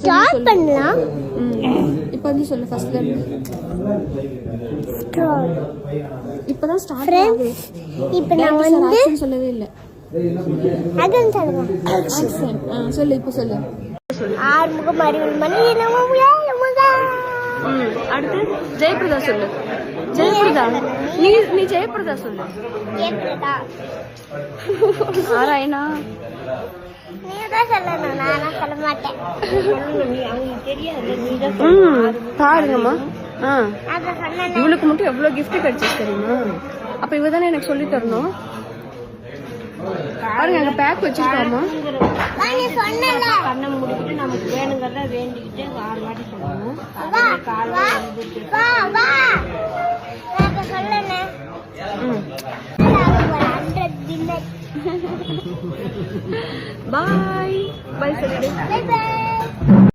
Start பண்ணலாம். இப்போ வந்து சொல்லு ஃபர்ஸ்ட்ல இருந்து. இப்பதான் ஸ்டார்ட் ஆகுது. இப்போ நான் வந்து ஆக்சன் சொல்லவே இல்ல. அகன் சொல்றேன். ஆக்சன் சொல்லு இப்போ சொல்லு. ஆறுமுகம் அறிவல் மணி நமமுயா நமதா. அடுத்து ஜெயபிரதா சொல்லு. ஜெயபிரதா நீ ஜெயபிரதா சொல்லு. ஜெயபிரதா ஆராயனா நீ தான் சொல்லணும், நானா சொல்ல மாட்டேன். பாருங்கம்மா. அத சொன்னேன். இவளுக்கு மட்டும் எவ்வளவு கிஃப்ட் கிடைச்சிச்சு தெரியுமா? அப்ப இவ தானே எனக்கு சொல்லி தரணும். பாருங்க அங்க பேக் வச்சிருக்காமா. நீ சொன்னல கண்ணை மூடிட்டு நமக்கு வேணுங்கிறத வேண்டிக்கிட்டு 6 வாட்டி சொல்லணும். வா வா வா அத சொல்லனே. ஒரு 100 டின்னர். பாய் பாய் சொல்லிடு. Bye by.